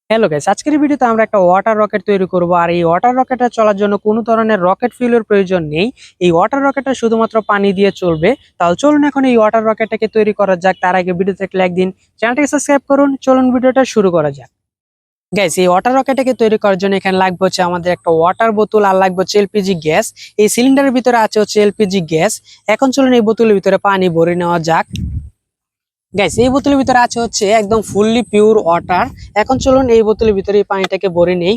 Hello guys, আজকের ভিডিওতে আমরা একটা ওয়াটার রকেট তৈরি করব। আর এই ওয়াটার রকেটটা চলার জন্য কোনো ধরনের রকেট ফুয়েলের প্রয়োজন নেই। এই ওয়াটার রকেটটা শুধুমাত্র পানি দিয়ে চলবে। তাহলে চলুন এখন এই ওয়াটার রকেটটাকে তৈরি করা যাক। তার আগে ভিডিওতে একটা লাইক দিন, চ্যানেলটাকে সাবস্ক্রাইব করুন। চলুন ভিডিওটা শুরু করা যাক। গাইস, এই ওয়াটার রকেটটাকে তৈরি করার জন্য এখানে লাগবে হচ্ছে আমাদের একটা ওয়াটার বোতল, আর লাগবে হচ্ছে এলপিজি গ্যাস। এই সিলিন্ডারের ভিতরে আছে হচ্ছে এলপিজি গ্যাস। এখন চলুন এই বোতলের ভিতরে পানি ভরে নেওয়া যাক। গাইস, এই বোতলের ভিতরে আছে হচ্ছে একদম ফুললি পিওর ওয়াটার। এখন চলুন এই বোতলের ভিতরে এই পানিটাকে ভরে নেই।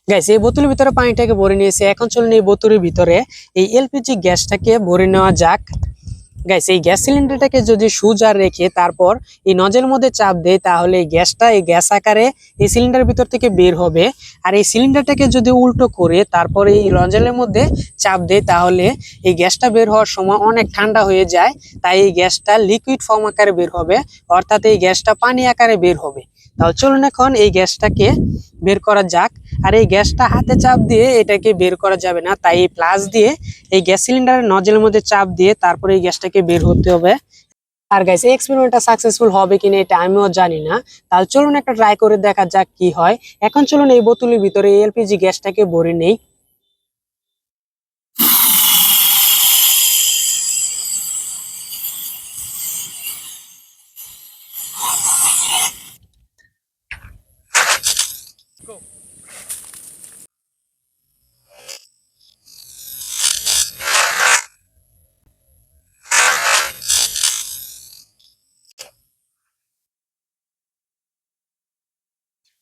গাইস, এই বোতলের ভিতরে পানিটাকে ভরে নিয়েছে। এখন চলুন এই বোতলের ভিতরে এই এলপিজি গ্যাসটাকে ভরে নেওয়া যাক। গাইস, এই গ্যাস সিলিন্ডারটাকে যদি সোজা রেখে তারপর এই নজের মধ্যে চাপ দেয়, তাহলে এই গ্যাসটা এই গ্যাস আকারে এই সিলিন্ডারের ভিতর থেকে বের হবে। আর এই সিলিন্ডারটাকে যদি উল্টো করে তারপর এই নজেলের মধ্যে চাপ দেয়, তাহলে এই গ্যাসটা বের হওয়ার সময় অনেক ঠান্ডা হয়ে যায়। তাই এই গ্যাসটা লিকুইড ফর্ম আকারে বের হবে, অর্থাৎ এই গ্যাসটা পানি আকারে বের হবে। তাহলে চলুন এখন এই গ্যাসটাকে বের করা যাক। আর এই গ্যাসটা হাতে চাপ দিয়ে এটাকে বের করা যাবে না, তাই এই প্লাস দিয়ে এই গ্যাস সিলিন্ডারের নজেলের মধ্যে চাপ দিয়ে তারপরে এই গ্যাসটাকে বের হতে হবে। আর গাইস, এই এক্সপেরিমেন্টটা সাকসেসফুল হবে কিনা এটা আমিও জানি না। তাহলে চলুন একটা ট্রাই করে দেখা যাক কি হয়। এখন চলুন এই বোতলের ভিতরে এলপিজি গ্যাসটাকে ভরে নেই।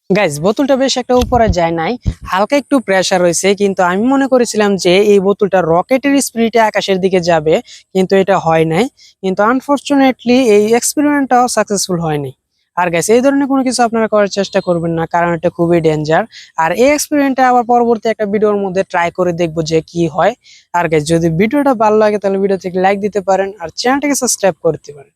গাইস, বোতলটা বেশ একটা উপরে যায় নাই, হালকা একটু প্রেসার রয়েছে। কিন্তু আমি মনে করেছিলাম যে এই বোতলটা রকেটের স্পিডে আকাশের দিকে যাবে, কিন্তু এটা হয় নাই। কিন্তু আনফরচুনেটলি এই এক্সপেরিমেন্টটাও সাকসেসফুল হয়নি। আর গাইস, এই ধরনের কোনো কিছু আপনারা করার চেষ্টা করবেন না, কারণ এটা খুবই ডেঞ্জার। আর এই এক্সপেরিমেন্টটা আবার পরবর্তী একটা ভিডিওর মধ্যে ট্রাই করে দেখবো যে কি হয়। আর গাইস, যদি ভিডিওটা ভালো লাগে তাহলে ভিডিও থেকে লাইক দিতে পারেন আর চ্যানেলটাকে সাবস্ক্রাইব করতে পারেন।